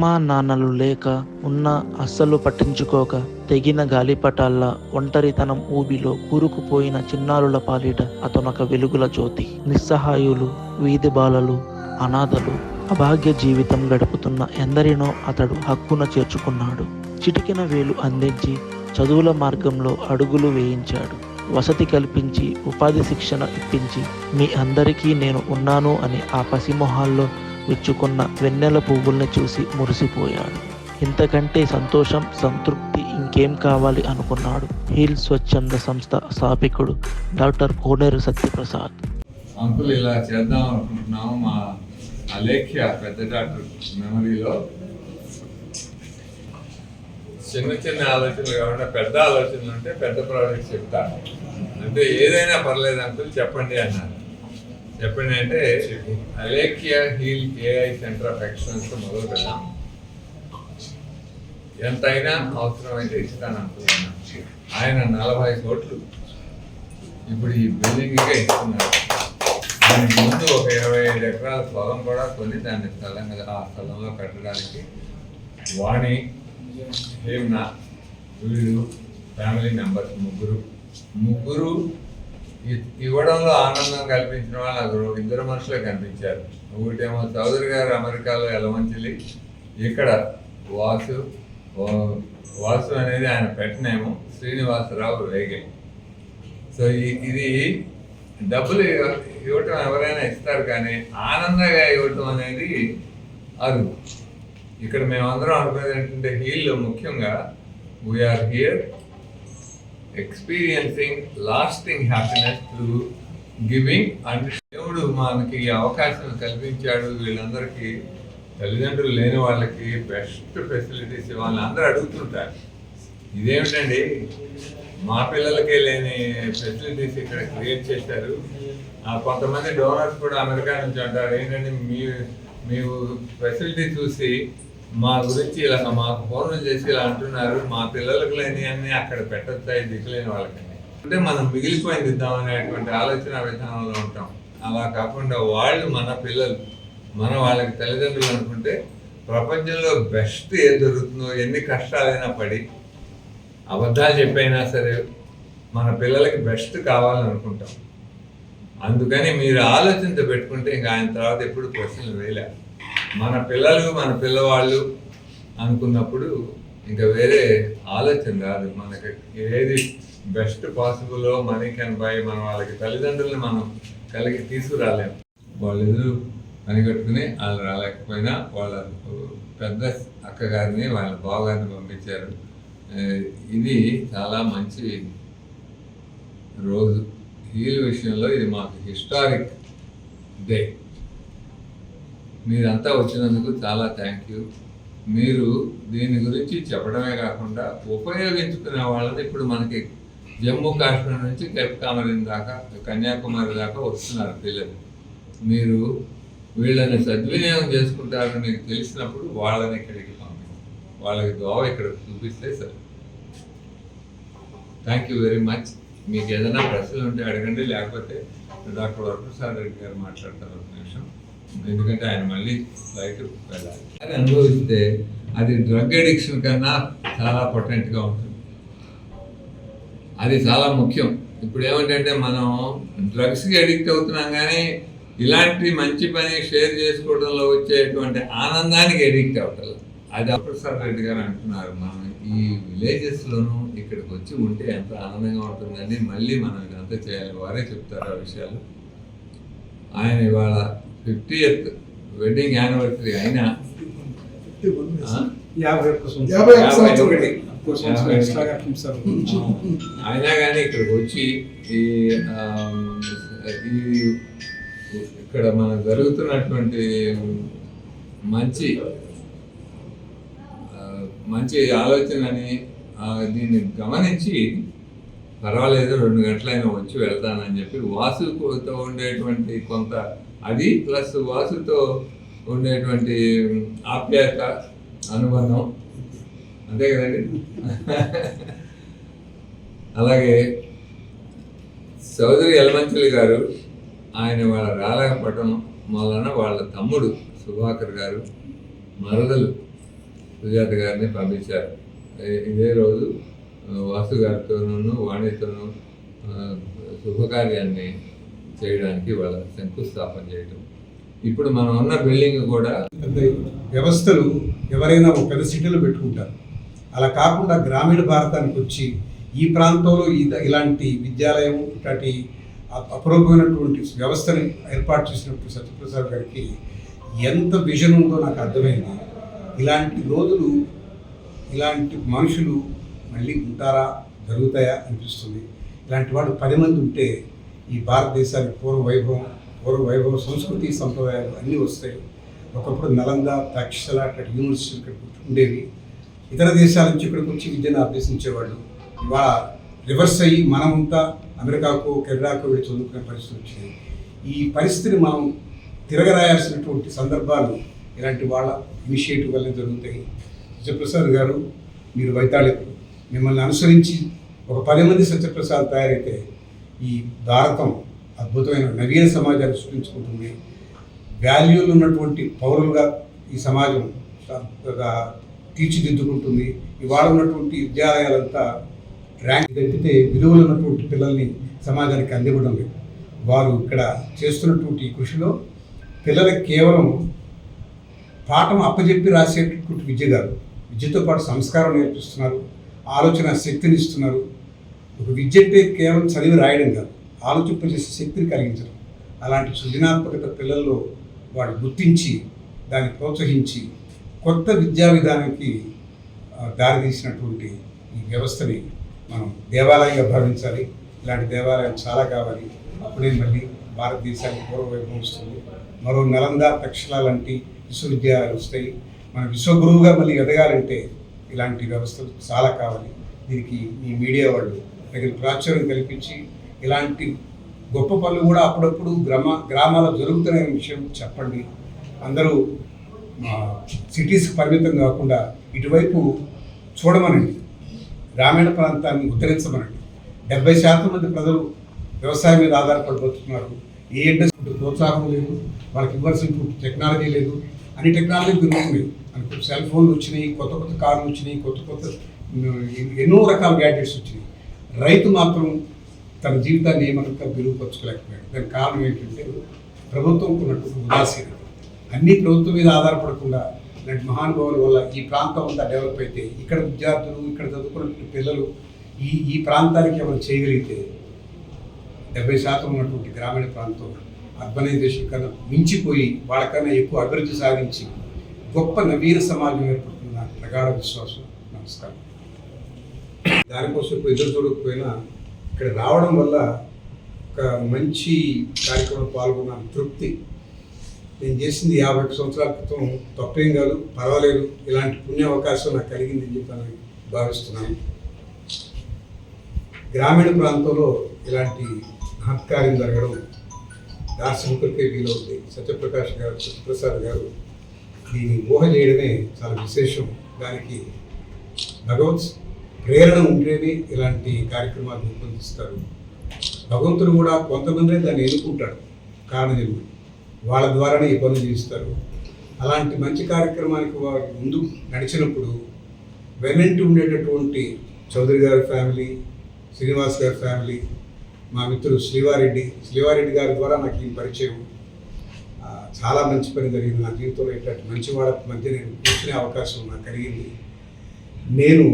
అమ్మా నాన్నలు లేక ఉన్న అస్సలు పట్టించుకోక తెగిన గాలిపటాల్లా ఒంటరితనం ఊబిలో కూరుకుపోయిన చిన్నారుల పాలిట అతనొక వెలుగుల జ్యోతి. నిస్సహాయులు, వీధి బాలలు, అనాథలు, అభాగ్య జీవితం గడుపుతున్న ఎందరినో అతడు హక్కున చేర్చుకున్నాడు. చిటికెన వేలు అందించి చదువుల మార్గంలో అడుగులు వేయించాడు. వసతి కల్పించి ఉపాధి శిక్షణ ఇప్పించి మీ అందరికీ నేను ఉన్నాను అని ఆ పసిమొహాల్లో విచ్చుకున్న వెన్నెల పువ్వుల్ని చూసి మురిసిపోయాడు. ఇంతకంటే సంతోషం, సంతృప్తి ఇంకేం కావాలి అనుకున్నాడు. హీల్ స్వచ్ఛంద సంస్థ స్థాపకుడు డాక్టర్ కోనేరు సత్యప్రసాద్. అంకుల్ ఇలా చేద్దాం అనుకుంటున్నాము. మా అలేఖ్య పెద్ద డాక్టర్ మెమరీలో చిన్న చిన్న ఆలోచనలు కాకుండా పెద్ద ఆలోచనలు ఉంటే పెద్ద ప్రాజెక్ట్స్ చెప్తాను. అంటే ఏదైనా పర్లేదు అంకుల్ చెప్పండి అన్నారు. చెప్పండి అంటే Alekhya Heal AI centre of excellence మొదలు పెడదాం, ఎంతైనా అవసరమైతే ఇస్తాను అనుకున్నాను. ఆయన 40 కోట్లు ఇప్పుడు ఈ బిల్డింగ్గా ఇస్తున్నారు. దానికి ముందు ఒక 25 ఎకరాల పొలం కూడా కొని దాన్ని స్థలంగా ఆ స్థలంలో కట్టడానికి వాణి, హేమ్న, వీళ్ళు ఫ్యామిలీ మెంబర్స్ ముగ్గురు ఇవ్వడంలో ఆనందం కల్పించిన వాళ్ళు నాకు 2 మనుషులే కనిపించారు. ఒకటేమో చౌదరి గారు అమెరికాలో ఎలమంచిలి, ఇక్కడ వాసు అనేది ఆయన పెట్టినేమో శ్రీనివాసరావు వేగే. సో ఇది డబ్బులు ఇవ్వటం ఎవరైనా ఇస్తారు, కానీ ఆనందంగా ఇవ్వటం అనేది అరుదు. ఇక్కడ మేమందరం అనుకునేది ఏంటంటే హీల్లో ముఖ్యంగా we are here experiencing lasting happiness through giving. And దేవుడు మనకి ఈ అవకాశం కల్పించాడు. వీళ్ళందరికీ తల్లిదండ్రులు లేని వాళ్ళకి బెస్ట్ ఫెసిలిటీస్ ఇవ్వాలని అందరూ అడుగుతుంటారు. ఇదేమిటండి మా పిల్లలకే లేని ఫెసిలిటీస్ ఇక్కడ క్రియేట్ చేశారు. కొంతమంది డోనర్స్ కూడా అమెరికా నుంచి అంటారు, ఏంటంటే మీరు ఫెసిలిటీ చూసి మా గురించి ఇలా మాకు ఫోన్లు చేసి ఇలా అంటున్నారు, మా పిల్లలకు లేని అన్ని అక్కడ పెట్టొచ్చాయి దిక్కులేని వాళ్ళకని. అంటే మనం మిగిలిపోయింది ఇద్దామనేటువంటి ఆలోచన విధానంలో ఉంటాం. అలా కాకుండా వాళ్ళు మన పిల్లలు, మనం వాళ్ళకి తల్లిదండ్రులు అనుకుంటే ప్రపంచంలో బెస్ట్ ఏది దొరుకుతుందో, ఎన్ని కష్టాలైనా పడి అబద్ధాలు చెప్పైనా సరే మన పిల్లలకి బెస్ట్ కావాలని అనుకుంటాం. అందుకని మీరు ఆలోచనతో పెట్టుకుంటే ఇంకా ఆయన తర్వాత ఎప్పుడు ప్రశ్నలు వేయలే. మన పిల్లలు, మన పిల్లవాళ్ళు అనుకున్నప్పుడు ఇంకా వేరే ఆలోచన రాదు. మనకి ఏది బెస్ట్ పాసిబుల్లో మనీ కెన్ బై, మన వాళ్ళకి తల్లిదండ్రులని మనం కలిగి తీసుకురాలేము. వాళ్ళిద్దరూ పని కట్టుకుని వాళ్ళు రాలేకపోయినా వాళ్ళ పెద్ద అక్కగారిని వాళ్ళ బావగారిని పంపించారు. ఇది చాలా మంచి రోజు. హీల్ విషయంలో ఇది మాకు హిస్టారిక్ డే. మీరంతా వచ్చినందుకు చాలా థ్యాంక్ యూ. మీరు దీని గురించి చెప్పడమే కాకుండా ఉపయోగించుకునే వాళ్ళని ఇప్పుడు మనకి జమ్మూ కాశ్మీర్ నుంచి కేప్ కామరిన్ దాకా, కన్యాకుమారి దాకా వస్తున్నారు పిల్లలు. మీరు వీళ్ళని సద్వినియోగం చేసుకుంటారని మీకు తెలిసినప్పుడు వాళ్ళని ఇక్కడికి పంపించండి. వాళ్ళకి దోవ ఇక్కడ చూపిస్తే సరే. Thank you very much. మీకు ఏదైనా ప్రశ్నలు ఉంటే అడగండి, లేకపోతే డాక్టర్ వరప్రసాద్ రెడ్డి గారు మాట్లాడతారు ఒక నిమిషం. ఎందుకంటే ఆయన మళ్ళీ ఫ్లైట్ వెళ్ళాలి. అది అనుభవిస్తే అది డ్రగ్ అడిక్షన్ కన్నా చాలా పొటెంట్గా ఉంటుంది. అది చాలా ముఖ్యం. ఇప్పుడు ఏమిటంటే మనం డ్రగ్స్కి అడిక్ట్ అవుతున్నాం, కానీ ఇలాంటి మంచి పని షేర్ చేసుకోవడంలో వచ్చేటువంటి ఆనందానికి అడిక్ట్ అవుతారు. అది వరప్రసాద్ రెడ్డి గారు అంటున్నారు, మనం ఈ విలేజెస్లోనూ ఇక్కడికి వచ్చి ఉంటే ఎంత ఆనందంగా ఉంటుందని. మళ్ళీ మనం ఇదంతా చేయాలి. వారే చెప్తారు ఆ విషయాలు. ఆయన ఇవాళ 50th వెడ్డింగ్ యానివర్సరీ అయినా అయినా కానీ ఇక్కడికి వచ్చి ఇక్కడ మనకు జరుగుతున్నటువంటి మంచి ఆలోచనని దీన్ని గమనించి పర్వాలేదు 2 గంటలైనా వచ్చి వెళ్తానని చెప్పి వాసుతో ఉండేటువంటి కొంత అది ప్లస్ వాసుతో ఉండేటువంటి ఆప్యాయత, అనుబంధం, అంతే కదండి. అలాగే చౌదరి యలమంచిలి గారు, ఆయన వాళ్ళ రాలేకపోవటం వలన వాళ్ళ తమ్ముడు సుభాకర్ గారు, మరదలు సుజాత గారిని పంపించారు. ఇదే రోజు వాసు గారితోనూ వాణితోనూ శుభకార్యాన్ని చేయడానికి వాళ్ళ శంకుస్థాపన చేయటం. ఇప్పుడు మనం ఉన్న బిల్డింగ్ కూడా పెద్ద వ్యవస్థలు ఎవరైనా ఒక పెద్ద సిటీలో పెట్టుకుంటారు. అలా కాకుండా గ్రామీణ భారతానికి వచ్చి ఈ ప్రాంతంలో ఇలాంటి విద్యాలయం ఇలాంటి అపూర్వమైనటువంటి వ్యవస్థని ఏర్పాటు చేసినప్పుడు సత్యప్రసాద్ గారికి ఎంత విజన్ ఉందో నాకు అర్థమైంది. ఇలాంటి రోజులు, ఇలాంటి మనుషులు మళ్ళీ ఉంటారా, జరుగుతాయా అనిపిస్తుంది. ఇలాంటి వాళ్ళు 10 మంది ఉంటే ఈ భారతదేశానికి పూర్వ వైభవం సంస్కృతి సంప్రదాయాలు అన్నీ వస్తాయి. ఒకప్పుడు నలంద, తక్షశిల అక్కడ యూనివర్సిటీలు ఇక్కడ ఉండేవి. ఇతర దేశాల నుంచి ఇక్కడికి వచ్చి విద్యను అభ్యసించేవాళ్ళు. ఇవాళ రివర్స్ అయ్యి మనమంతా అమెరికాకు, కెనడాకు వెళ్ళి చదువుకునే పరిస్థితి వచ్చింది. ఈ పరిస్థితిని మనం తిరగరాయాల్సినటువంటి సందర్భాలు ఇలాంటి వాళ్ళ ఇనిషియేటివ్ వల్ల జరుగుతాయి. సత్యప్రసాద్ గారు, మీరు వైతాళికులు, మిమ్మల్ని అనుసరించి ఒక 10 మంది సత్యప్రసాద్ తయారైతే ఈ భారతం అద్భుతమైన నవీన సమాజాన్ని సృష్టించుకుంటుంది. వాల్యూలు ఉన్నటువంటి పౌరులుగా ఈ సమాజం తీర్చిదిద్దుకుంటుంది. ఇవాళ ఉన్నటువంటి విద్యాలయాలంతా ర్యాంక్ తప్పితే విలువలు ఉన్నటువంటి పిల్లల్ని సమాజానికి అందివ్వడం లేదు. వారు ఇక్కడ చేస్తున్నటువంటి కృషిలో పిల్లలకి కేవలం పాఠం అప్పచెప్పి రాసేటటువంటి విద్య కాదు, విద్యతో పాటు సంస్కారం నేర్పిస్తున్నారు, ఆలోచన శక్తిని ఇస్తున్నారు. ఒక విద్య అంటే కేవలం చదివి రాయడం కాదు, ఆలోచింపజేసే శక్తిని కలిగించడం. అలాంటి సృజనాత్మకత పిల్లల్లో వాళ్ళు గుర్తించి దాన్ని ప్రోత్సహించి కొత్త విద్యా విధానానికి దారితీసినటువంటి ఈ వ్యవస్థని మనం దేవాలయంగా భావించాలి. ఇలాంటి దేవాలయాలు చాలా కావాలి. అప్పుడే మళ్ళీ భారతదేశానికి పూర్వవైభవం వస్తుంది. మరో నలంద, తక్షశిల లాంటి విశ్వవిద్యాలయాలు వస్తాయి. మన విశ్వగురువుగా మళ్ళీ ఎదగాలంటే ఇలాంటి వ్యవస్థలు చాలా కావాలి. దీనికి ఈ మీడియా వాళ్ళు తగిన ప్రాచుర్యం కల్పించి ఇలాంటి గొప్ప పనులు కూడా అప్పుడప్పుడు గ్రామాల్లో జరుగుతున్న విషయం చెప్పండి. అందరూ సిటీస్కి పరిమితం కాకుండా ఇటువైపు చూడమనండి, గ్రామీణ ప్రాంతాన్ని ఉద్ధరించమనండి. 70% మంది ప్రజలు వ్యవసాయం మీద ఆధారపడిపోతున్నారు. ఏ ఇండస్ట్రీ ప్రోత్సాహం లేదు, వాళ్ళకి ఇవ్వాల్సిన టెక్నాలజీ లేదు. అన్ని టెక్నాలజీ పెరుగుతున్నాయి. మనకు సెల్ ఫోన్లు వచ్చినాయి, కొత్త కొత్త కార్లు వచ్చినాయి, కొత్త ఎన్నో రకాల గ్యాడ్జెట్స్ వచ్చినాయి. రైతు మాత్రం తన జీవితాన్ని ఏమనక మెరుగుపరచుకోలేకపోయాడు. దానికి కారణం ఏంటంటే ప్రభుత్వం ఉన్నటువంటి ఉదాసీనత. అన్ని ప్రభుత్వం మీద ఆధారపడకుండా ఇలాంటి మహానుభావుల వల్ల ఈ ప్రాంతం అంతా డెవలప్ అయితే ఇక్కడ విద్యార్థులు, ఇక్కడ చదువుకున్న పిల్లలు ఈ ప్రాంతానికి ఏమైనా చేయగలిగితే 70% ఉన్నటువంటి గ్రామీణ ప్రాంతం అర్బనైజేషన్ కన్నా మించిపోయి వాళ్ళకన్నా ఎక్కువ అభివృద్ధి సాధించి గొప్ప నవీన సమాజం ఏర్పడుతుంది. నాకు ప్రగాఢ విశ్వాసం. నమస్కారం. దానికోసం ఇప్పుడు ఎదురు చూడకపోయినా ఇక్కడ రావడం వల్ల ఒక మంచి కార్యక్రమం పాల్గొన్నాను. తృప్తి. నేను చేసింది 50 సంవత్సరాల క్రితం తప్పేం కాదు, పర్వాలేదు, ఇలాంటి పుణ్య అవకాశం నాకు కలిగిందని చెప్పి భావిస్తున్నాను. గ్రామీణ ప్రాంతంలో ఇలాంటి మహత్కార్యం జరగడం దార్శనికులకే వీలవుతుంది. సత్యప్రసాద్ గారు దీన్ని ఊహ చేయడమే చాలా విశేషం. దానికి భగవత్ ప్రేరణ ఉంటేనే ఇలాంటి కార్యక్రమాలు రూపొందిస్తారు. భగవంతుడు కూడా కొంతమంది దాన్ని ఎన్నుకుంటాడు, కారణం వాళ్ళ ద్వారానే ఈ పనులు చేస్తారు. అలాంటి మంచి కార్యక్రమానికి వారు ముందు నడిచినప్పుడు వెనంటి ఉండేటటువంటి చౌదరి గారి ఫ్యామిలీ, శ్రీనివాస్ గారి ఫ్యామిలీ, మా మిత్రుడు శ్రీవారెడ్డి గారి ద్వారా నాకు ఈ పరిచయం. చాలా మంచి పని జరిగింది నా జీవితంలో. ఇట్లాంటి మంచి వాళ్ళ మధ్య నేను కూర్చునే అవకాశం నాకు కలిగింది. నేను